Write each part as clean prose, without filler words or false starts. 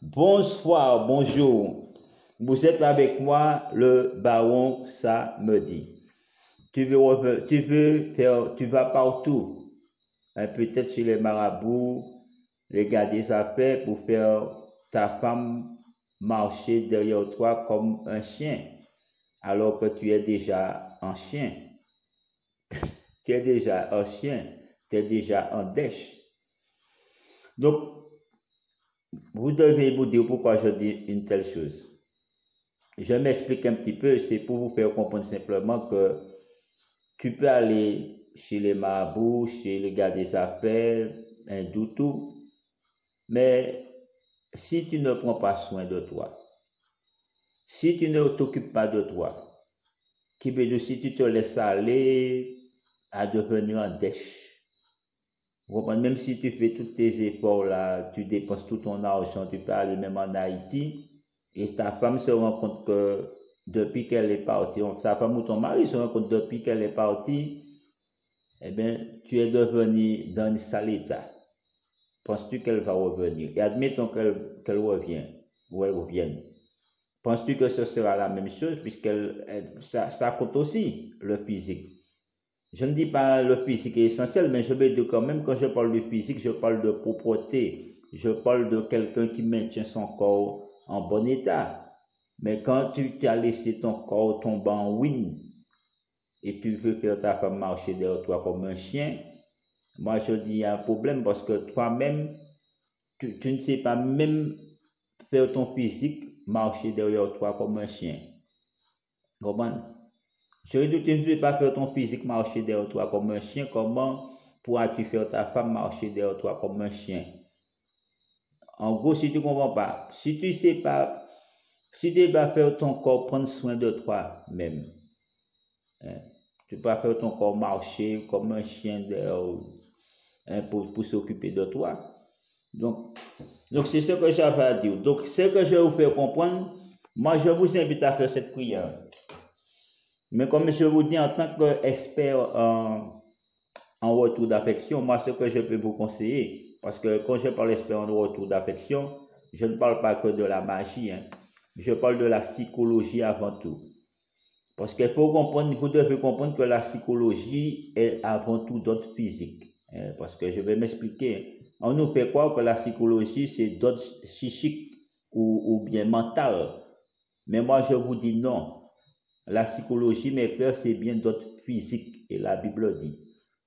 Bonsoir, bonjour. Vous êtes avec moi, le baron Samedi. Tu vas partout, hein, peut-être chez les marabouts, les gars des affaires pour faire ta femme marcher derrière toi comme un chien, alors que tu es déjà un chien. Tu es déjà un chien, tu es déjà un dèche. Donc, vous devez vous dire pourquoi je dis une telle chose. Je m'explique un petit peu, c'est pour vous faire comprendre simplement que tu peux aller chez les marabouts, chez les gars des affaires, hindous, tout, mais si tu ne prends pas soin de toi, si tu ne t'occupes pas de toi, qui veut dire si tu te laisses aller à devenir un dèche, même si tu fais tous tes efforts là, tu dépenses tout ton argent, tu peux aller même en Haïti, et ta femme se rend compte que depuis qu'elle est partie, ta femme ou ton mari se rend compte depuis qu'elle est partie, eh bien, tu es devenu dans un sale état. Penses-tu qu'elle va revenir? Et admettons qu'elle revient, ou elle revienne. Penses-tu que ce sera la même chose, ça compte aussi, le physique? Je ne dis pas le physique est essentiel, mais je vais dire quand même, quand je parle de physique, je parle de propreté. Je parle de quelqu'un qui maintient son corps en bon état. Mais quand tu t'as laissé ton corps tomber en ruine et tu veux faire ta femme marcher derrière toi comme un chien, moi je dis il y a un problème parce que toi-même, tu ne sais pas même faire ton physique marcher derrière toi comme un chien. Comment? Je dis que tu ne peux pas faire ton physique marcher derrière toi comme un chien. Comment pourras-tu faire ta femme marcher derrière toi comme un chien? En gros, si tu ne comprends pas, si tu ne sais pas, si tu vas faire ton corps prendre soin de toi-même, hein, tu peux pas faire ton corps marcher comme un chien derrière, hein, pour s'occuper de toi. Donc c'est ce que j'avais à dire. Donc, ce que je vais vous faire comprendre, moi, je vous invite à faire cette prière. Mais comme je vous dis, en tant qu'expert en retour d'affection, moi, ce que je peux vous conseiller, parce que quand je parle d'expert en retour d'affection, je ne parle pas que de la magie, hein. Je parle de la psychologie avant tout. Parce qu'il faut comprendre, vous devez comprendre que la psychologie est avant tout d'ordre physique. Hein, parce que je vais m'expliquer. On nous fait croire que la psychologie, c'est d'ordre psychique ou bien mental. Mais moi, je vous dis non. La psychologie, mes frères, c'est bien d'autres physique, et la Bible dit.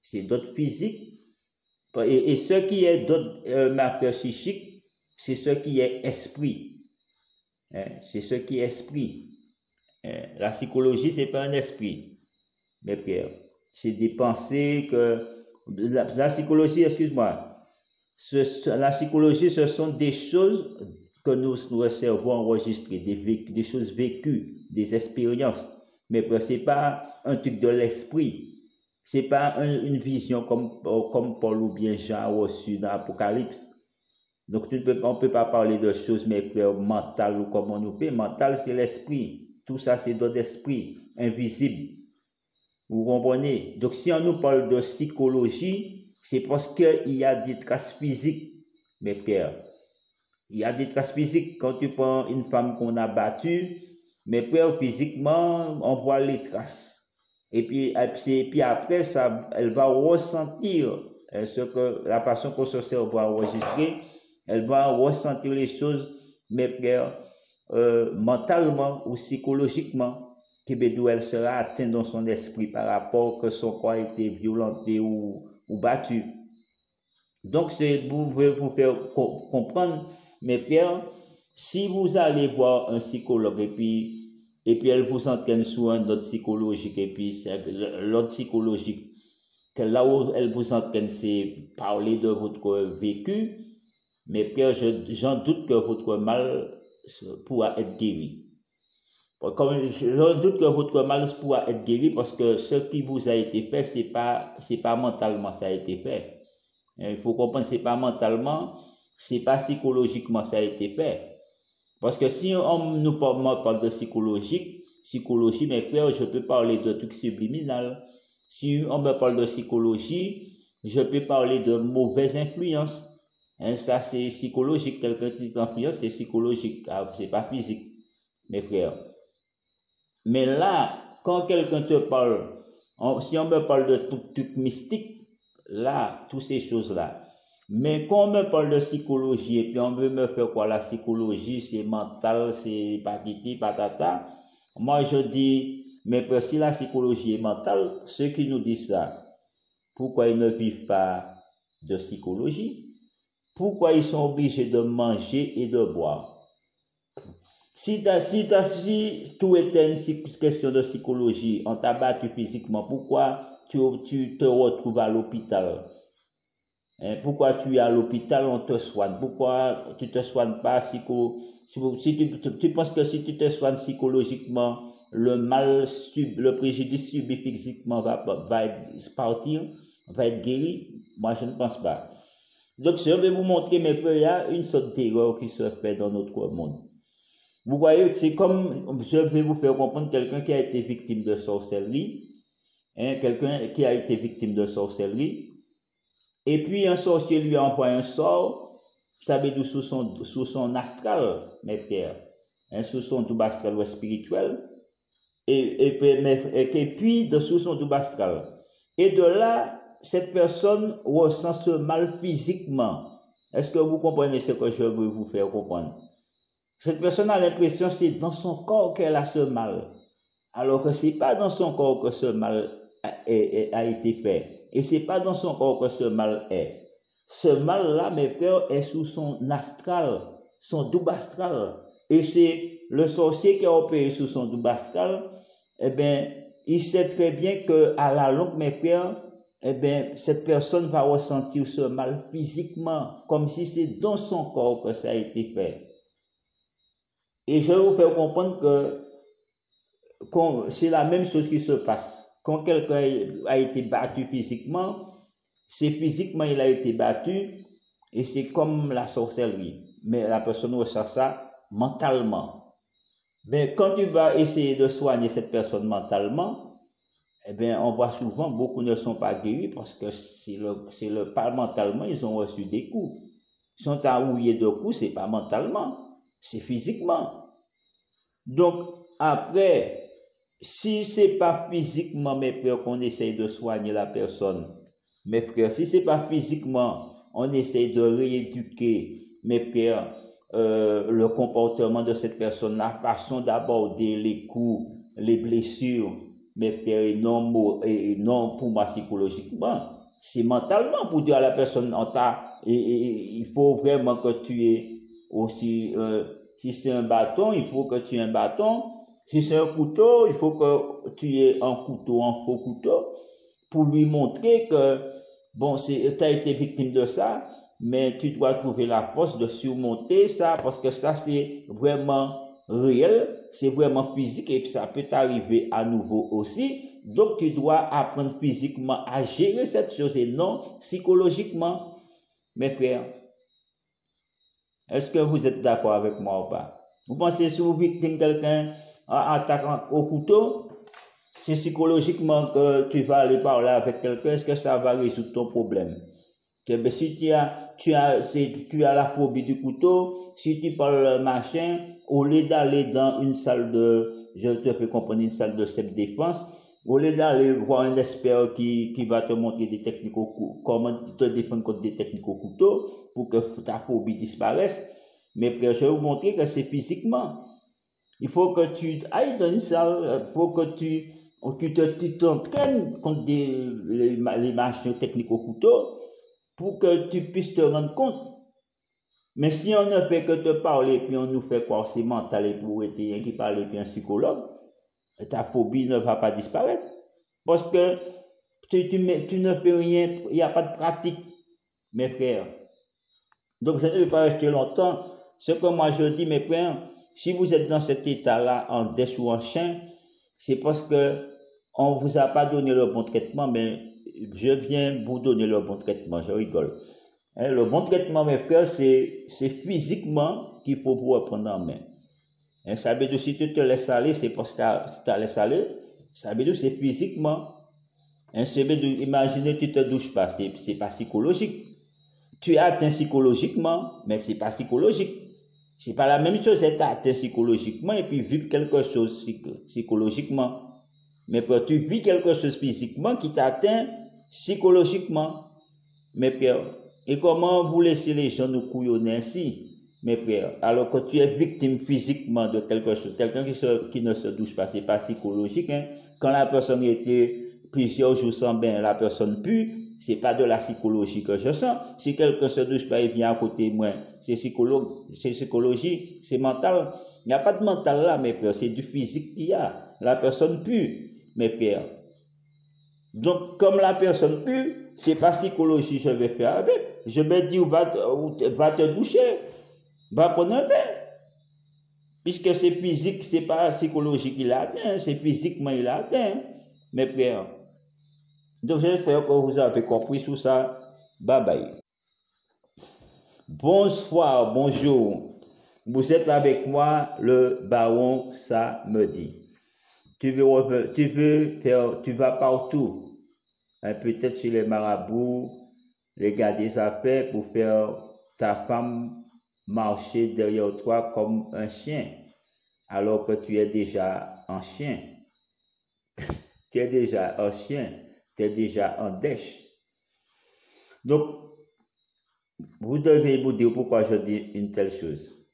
C'est d'autres physique, et ce qui est d'autres, ma frère, psychique, c'est ce qui est esprit. Hein? C'est ce qui est esprit. Hein? La psychologie, c'est pas un esprit, mes frères. C'est des pensées que... La psychologie, excuse-moi, la psychologie, ce sont des choses que nous cerveau enregistrées, des choses vécues, des expériences. Mais ce n'est pas un truc de l'esprit. Ce n'est pas une vision comme Paul ou bien Jean a reçu dans l'Apocalypse. Donc on ne peut pas parler de choses mais mentales ou comme on nous fait. Mental, c'est l'esprit. Tout ça, c'est de l'esprit, invisible. Vous comprenez? Donc si on nous parle de psychologie, c'est parce qu'il y a des traces physiques, mes frères. Il y a des traces physiques. Quand tu prends une femme qu'on a battue, mes frères, physiquement, on voit les traces. Et puis après, elle va ressentir la façon que son cerveau va enregistrer, elle va ressentir les choses, mes frères, mentalement ou psychologiquement, qui veut dire elle sera atteinte dans son esprit par rapport que son corps a été violenté ou battu. Donc, vous faire comprendre, mes frères, si vous allez voir un psychologue et puis elle vous entraîne sur un autre psychologique et puis l'autre psychologique, que là où elle vous entraîne, c'est parler de votre vécu, mes frères, j'en doute que votre mal pourra être guéri. J'en doute que votre mal pourra être guéri parce que ce qui vous a été fait, c'est pas mentalement ça a été fait. Il faut comprendre, c'est pas mentalement, c'est pas psychologiquement ça a été fait. Parce que si on nous parle de psychologie, mes frères, je peux parler de trucs subliminaux. Si on me parle de psychologie, je peux parler de mauvaises influences. Hein, ça, c'est psychologique. Quelqu'un qui t'influence, c'est psychologique. C'est pas physique, mes frères. Mais là, quand quelqu'un te parle, si on me parle de tout truc mystique, là, toutes ces choses-là. Mais quand on me parle de psychologie, et puis on veut me faire quoi, la psychologie, c'est mental, c'est patiti, patata. Moi, je dis, mais si la psychologie est mentale, ceux qui nous disent ça, pourquoi ils ne vivent pas de psychologie? Pourquoi ils sont obligés de manger et de boire? Si tout était une question de psychologie, on t'a battu physiquement, pourquoi tu te retrouves à l'hôpital? Hein, pourquoi tu es à l'hôpital, on te soigne? Pourquoi tu ne te soignes pas si tu penses que si tu te soignes psychologiquement, le préjudice subi physiquement va partir, va être guéri? Moi, je ne pense pas. Donc, je vais vous montrer, mais il y a une sorte d'erreur qui se fait dans notre monde. Vous voyez, c'est comme, je vais vous faire comprendre quelqu'un qui a été victime de sorcellerie, hein, quelqu'un qui a été victime de sorcellerie, et puis un sorcier lui envoie un sort, vous savez, sous son astral, mes frères, hein, sous son double astral ou spirituel, et puis sous son double astral. Et de là, cette personne ressent ce mal physiquement. Est-ce que vous comprenez ce que je veux vous faire comprendre? Cette personne a l'impression que c'est dans son corps qu'elle a ce mal, alors que ce n'est pas dans son corps que ce mal a été fait. Et ce n'est pas dans son corps que ce mal est. Ce mal-là, mes frères, est sous son astral, son double astral. Et c'est le sorcier qui a opéré sous son double astral, eh bien, il sait très bien qu'à la longue, mes frères, eh bien, cette personne va ressentir ce mal physiquement, comme si c'est dans son corps que ça a été fait. Et je vais vous faire comprendre que c'est la même chose qui se passe. Quand quelqu'un a été battu physiquement, c'est physiquement il a été battu et c'est comme la sorcellerie. Mais la personne ressent ça mentalement. Mais quand tu vas essayer de soigner cette personne mentalement, eh bien, on voit souvent beaucoup ne sont pas guéris parce que pas mentalement, ils ont reçu des coups. Ils sont enrouillés de coups, c'est pas mentalement. C'est physiquement. Donc, après, si c'est pas physiquement, mes frères, qu'on essaye de soigner la personne, mes frères, si c'est pas physiquement, on essaye de rééduquer, mes frères, le comportement de cette personne, la façon d'aborder les coups, les blessures, mes frères, et non pour moi psychologiquement, c'est mentalement pour dire à la personne, il faut vraiment que tu aies aussi, si c'est un bâton, il faut que tu aies un bâton. Si c'est un couteau, il faut que tu aies un couteau, un faux couteau, pour lui montrer que, bon, tu as été victime de ça, mais tu dois trouver la force de surmonter ça, parce que ça, c'est vraiment réel, c'est vraiment physique, et puis ça peut t'arriver à nouveau aussi. Donc, tu dois apprendre physiquement à gérer cette chose et non psychologiquement, mes frères. Est-ce que vous êtes d'accord avec moi ou pas? Vous pensez si vous victime quelqu'un en attaquant au couteau, c'est psychologiquement que tu vas aller parler avec quelqu'un, est-ce que ça va résoudre ton problème? Si tu as la phobie du couteau, si tu parles machin, au lieu d'aller dans une salle je te fais comprendre, une salle de self-défense, au lieu d'aller voir un expert qui va te montrer des techniques comment te défendre contre des techniques au couteau pour que ta phobie disparaisse, mais je vais vous montrer que c'est physiquement. Il faut que tu ailles dans une salle, il faut que tu t'entraînes contre les machines techniques au couteau pour que tu puisses te rendre compte. Mais si on ne fait que te parler, puis on nous fait croire c'est mental et pour être qui parle puis un psychologue, ta phobie ne va pas disparaître. Parce que tu ne fais rien, il n'y a pas de pratique, mes frères. Donc je ne vais pas rester longtemps. Ce que moi je dis, mes frères, si vous êtes dans cet état-là, en dèche ou en chien, c'est parce que on ne vous a pas donné le bon traitement, mais je viens vous donner le bon traitement, je rigole. Hein, le bon traitement, mes frères, c'est physiquement qu'il faut vous reprendre en main. Hein, ça veut dire si tu te laisses aller, c'est parce que tu te laisses aller. Ça veut dire c'est physiquement. Hein, ça veut dire, imaginez tu ne te douches pas, c'est pas psychologique. tu es atteint psychologiquement, mais ce n'est pas psychologique. Ce n'est pas la même chose être atteint psychologiquement et puis vivre quelque chose psychologiquement. Mais frère, tu vis quelque chose physiquement qui t'atteint psychologiquement. Mes frères, et comment vous laissez les gens nous couillonner ainsi, mes frères, alors que tu es victime physiquement de quelque chose, quelqu'un qui ne se douche pas, c'est pas psychologique, hein? Quand la personne était plusieurs jours sans bain, la personne pue, c'est pas de la psychologie que je sens. Si quelqu'un se douche pas et vient à côté de moi, c'est psychologie, c'est mental. Il n'y a pas de mental là, mes frères, c'est du physique qu'il y a. La personne pue, mes frères. Donc, comme la personne pue, c'est pas psychologie je vais faire avec. Je vais dire, va te doucher, va prendre un bain. Puisque c'est physique, c'est pas psychologique qu'il a atteint, c'est physiquement il a atteint, mes frères. Donc, j'espère que vous avez compris tout ça. Bye bye. Bonsoir, bonjour. Vous êtes avec moi, le baron Samedi. Tu vas partout. Peut-être chez les marabouts, les gars des affaires pour faire ta femme marcher derrière toi comme un chien, alors que tu es déjà un chien. Tu es déjà un chien, tu es déjà un dèche. Donc, vous devez vous dire pourquoi je dis une telle chose.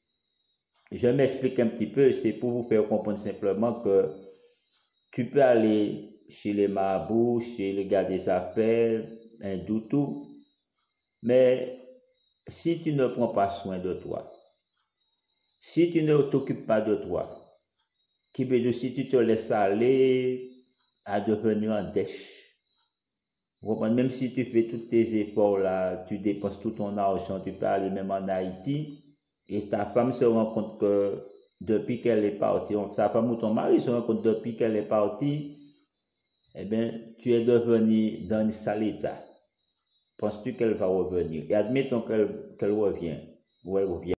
Je m'explique un petit peu, c'est pour vous faire comprendre simplement que tu peux aller chez les marabouts, chez les gars des affaires, hindous, tout, mais si tu ne prends pas soin de toi, si tu ne t'occupes pas de toi, qui veut dire si tu te laisses aller à devenir un dèche, même si tu fais tous tes efforts là, tu dépenses tout ton argent, tu peux aller même en Haïti, et ta femme se rend compte que depuis qu'elle est partie, ta femme ou ton mari se rend compte depuis qu'elle est partie, eh bien, tu es devenu dans un sale état. Penses-tu qu'elle va revenir? Et admettons qu'elle revient, ou elle revient.